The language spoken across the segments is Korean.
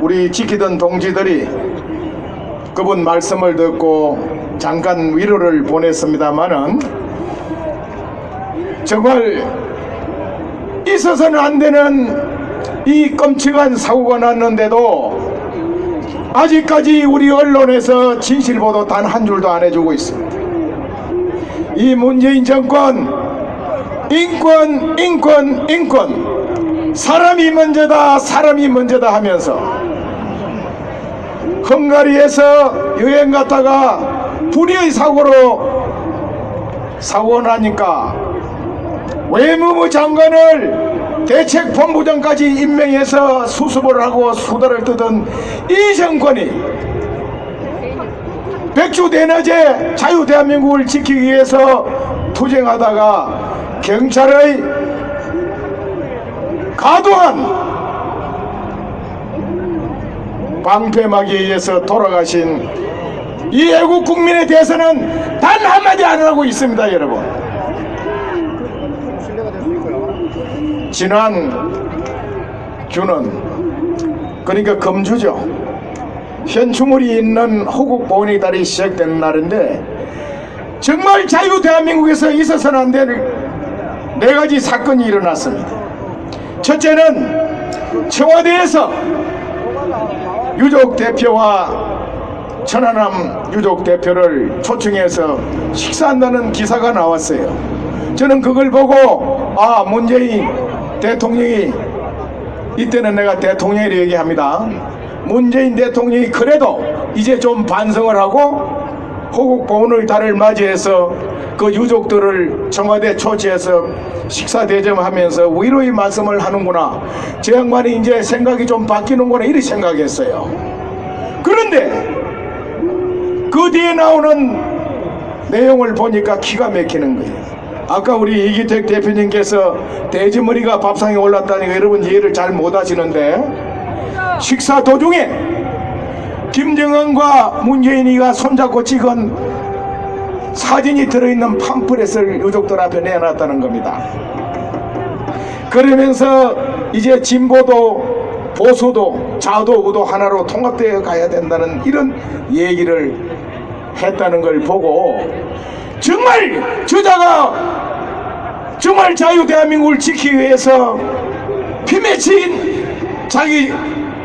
우리 지키던 동지들이 그분 말씀을 듣고 잠깐 위로를 보냈습니다마는 정말 있어서는 안 되는 이 끔찍한 사고가 났는데도 아직까지 우리 언론에서 진실보도 단 한 줄도 안 해주고 있습니다. 이 문재인 정권 인권 인권 인권 사람이 먼저다 사람이 먼저다 하면서 헝가리에서 여행 갔다가 불의의 사고로 사고 나니까 외무부 장관을 대책본부장까지 임명해서 수습을 하고 수다를 뜨던 이 정권이 백주대낮에 자유대한민국을 지키기 위해서 투쟁하다가 경찰의 과도한 방패막이에 의해서 돌아가신 이 애국 국민에 대해서는 단 한마디 안 하고 있습니다. 여러분, 지난 주는 그러니까 금주죠. 현충일이 있는 호국보훈의 달이 시작되는 날인데 정말 자유대한민국에서 있어서는 안 될 네 가지 사건이 일어났습니다. 첫째는 청와대에서 유족 대표와 천안함 유족 대표를 초청해서 식사한다는 기사가 나왔어요. 저는 그걸 보고 문재인 대통령이, 이때는 내가 대통령이라고 얘기합니다. 문재인 대통령이 그래도 이제 좀 반성을 하고 호국보훈의 달을 맞이해서 그 유족들을 청와대 초치해서 식사 대접하면서 위로의 말씀을 하는구나, 제 양반이 이제 생각이 좀 바뀌는구나, 이렇게 생각했어요. 그런데 그 뒤에 나오는 내용을 보니까 기가 막히는 거예요. 아까 우리 이기택 대표님께서 돼지머리가 밥상에 올랐다니까 여러분 이해를 잘 못하시는데, 식사 도중에 김정은과 문재인이가 손잡고 찍은 사진이 들어있는 팜플렛을 유족들 앞에 내놨다는 겁니다. 그러면서 이제 진보도 보수도 좌도 우도 하나로 통합되어 가야 된다는 이런 얘기를 했다는 걸 보고 정말 저자가 정말 자유대한민국을 지키기 위해서 피 맺힌 자기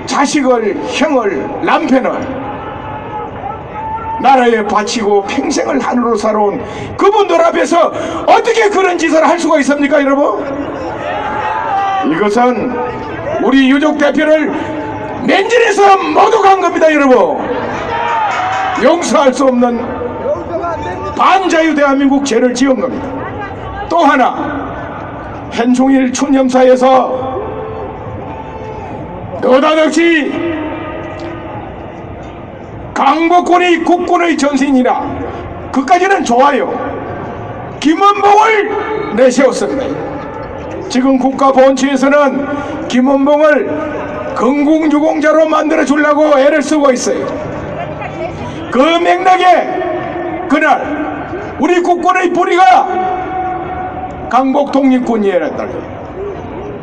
자식을, 형을, 남편을 나라에 바치고 평생을 하늘로 살아온 그분들 앞에서 어떻게 그런 짓을 할 수가 있습니까, 여러분? 이것은 우리 유족 대표를 맨질에서 모독한 겁니다, 여러분. 용서할 수 없는 반자유 대한민국 죄를 지은 겁니다. 또 하나, 현충일 춘념사에서 느닷없이 강복군이 국군의 전신이라, 그까지는 좋아요. 김원봉을 내세웠습니다. 지금 국가보훈처에서는 김원봉을 건국유공자로 만들어 주려고 애를 쓰고 있어요. 그 맥락에 그날 우리 국군의 뿌리가 강복 독립군이었다고요.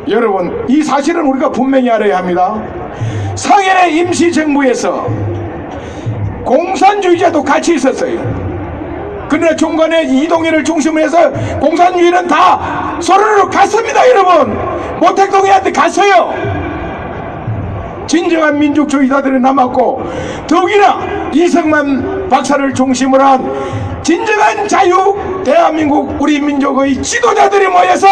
여러분, 이 사실은 우리가 분명히 알아야 합니다. 상해 임시정부에서 공산주의자도 같이 있었어요. 그러나 중간에 이동희를 중심으로 해서 공산주의는 다 소련으로 갔습니다. 여러분, 모택동이한테 갔어요. 진정한 민족주의자들이 남았고, 더욱이나 이승만 박사를 중심으로 한 진정한 자유 대한민국 우리 민족의 지도자들이 모여서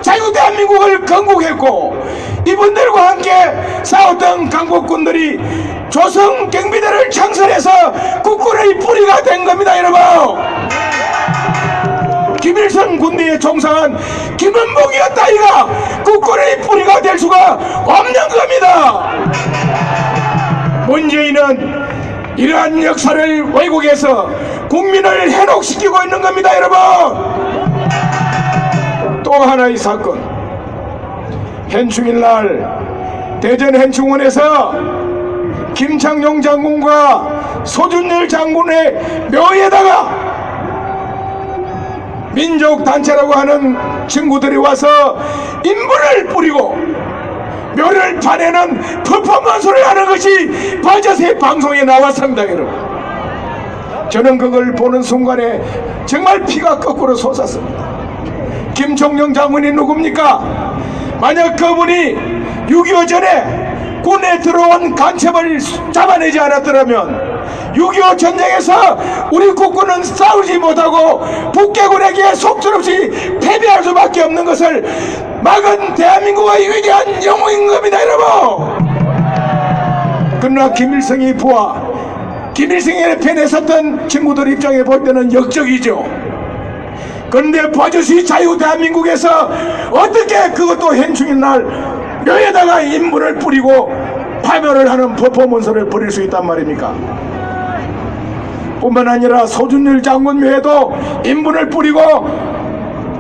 자유 대한민국을 건국했고, 이분들과 함께 싸웠던 강복군들이 조선 경비대를 창설해서 국군의 뿌리가 된 겁니다. 여러분, 김일성 군대에 종상한 김원봉이었다. 이가 국군의 뿌리가 될 수가 없는 겁니다. 문재인은 이러한 역사를 왜곡해서 국민을 해독시키고 있는 겁니다. 여러분, 또 하나의 사건, 현충일날 대전 현충원에서 김창룡 장군과 소준열 장군의 묘에다가 민족단체라고 하는 친구들이 와서 인분을 뿌리고 묘를 파내는 퍼포먼스를 하는 것이 버젓의 방송에 나왔습니다. 여러분, 저는 그걸 보는 순간에 정말 피가 거꾸로 솟았습니다. 김총령 장군이 누굽니까? 만약 그분이 6.25 전에 군에 들어온 간첩을 잡아내지 않았더라면 6.25 전쟁에서 우리 국군은 싸우지 못하고 북괴군에게 속절없이 패배할 수밖에 없는 것을 막은 대한민국의 위대한 영웅인 겁니다, 여러분. 그러나 김일성이 부하, 김일성의 편에 섰던 친구들 입장에 볼 때는 역적이죠. 그런데 버젓이 자유 대한민국에서 어떻게 그것도 현충일 날 묘에다가 인분을 뿌리고 파멸을 하는 퍼포먼스를 벌일 수 있단 말입니까? 뿐만 아니라 소준율 장군 묘에도 인분을 뿌리고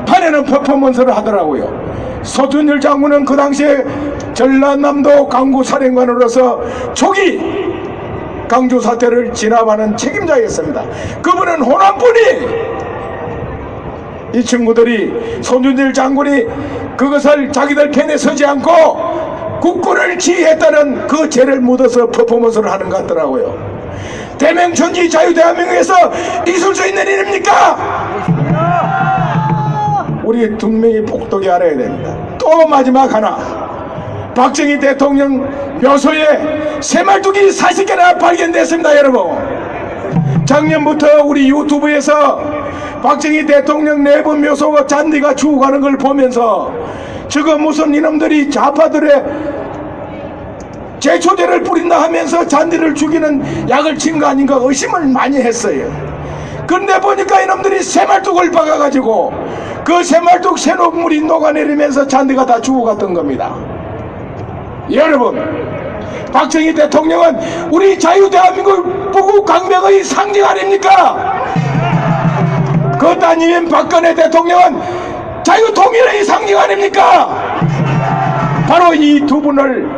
파내는 퍼포먼스를 하더라고요. 소준율 장군은 그 당시에 전라남도 강구사령관으로서 초기 강주 사태를 진압하는 책임자였습니다. 그분은 호남분이, 이 친구들이 소준율 장군이 그것을 자기들 편에 서지 않고 국군을 지휘했다는 그 죄를 묻어서 퍼포먼스를 하는 것 같더라고요. 대명천지 자유대한민국에서 있을 수 있는 일입니까? 우리 둔명이 복독이 알아야 됩니다. 또 마지막 하나, 박정희 대통령 묘소에 새말뚝이 40개나 발견됐습니다. 여러분, 작년부터 우리 유튜브에서 박정희 대통령 내부 묘소 잔디가 죽어가는 걸 보면서 저거 무슨 이놈들이 좌파들의 제초제를 뿌린다 하면서 잔디를 죽이는 약을 친 거 아닌가 의심을 많이 했어요. 그런데 보니까 이놈들이 새말뚝을 박아가지고 그 새말뚝 새녹물이 녹아내리면서 잔디가 다 죽어갔던 겁니다. 여러분, 박정희 대통령은 우리 자유대한민국 부국 강병의 상징 아닙니까? 그것 아니면 박근혜 대통령은 자유통일의 상징 아닙니까? 바로 이 두 분을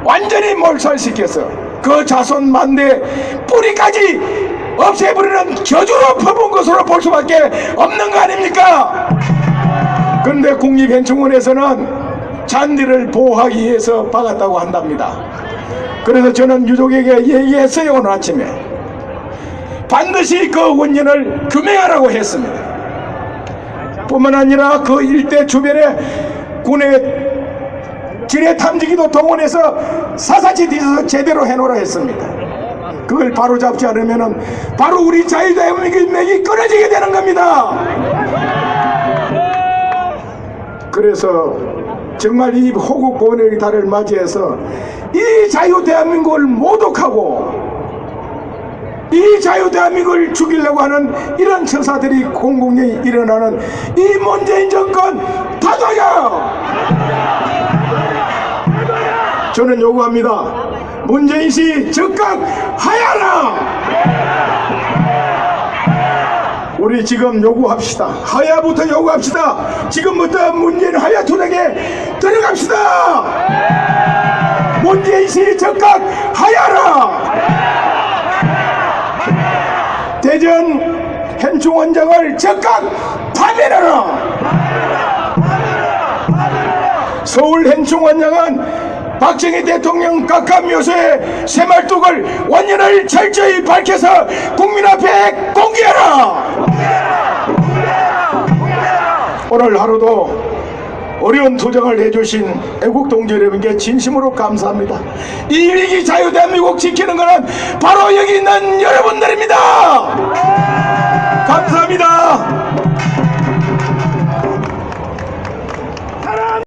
완전히 몰살시켜서 그 자손 만대 뿌리까지 없애버리는 저주로 퍼본 것으로 볼 수밖에 없는 거 아닙니까? 그런데 국립현충원에서는 잔디를 보호하기 위해서 박았다고 한답니다. 그래서 저는 유족에게 얘기했어요. 오늘 아침에 반드시 그 원인을 규명하라고 했습니다. 뿐만 아니라 그 일대 주변에 군의 지뢰 탐지기도 동원해서 사사치 뒤져서 제대로 해놓으라 했습니다. 그걸 바로 잡지 않으면 바로 우리 자유대한민국이 끊어지게 되는 겁니다. 그래서 정말 이 호국 공연의 달을 맞이해서 이 자유대한민국을 모독하고 이 자유대한민국을 죽이려고 하는 이런 처사들이 공공연히 일어나는 이 문재인 정권 타도야! 저는 요구합니다. 문재인씨 즉각 하야라! 우리 지금 요구합시다. 하야부터 요구합시다. 지금부터 문재인 하야 투쟁에 들어갑시다. 문재인씨 즉각 하야라! 대전 현충원장을 즉각 파면하라! 서울 현충원장은 박정희 대통령 각하묘소의 새말뚝을 원인을 철저히 밝혀서 국민 앞에 공개하라! 오늘 하루도 어려운 투쟁을 해주신 애국동지 여러분께 진심으로 감사합니다. 이 위기 자유대한민국 지키는 것은 바로 여기 있는 여러분들입니다.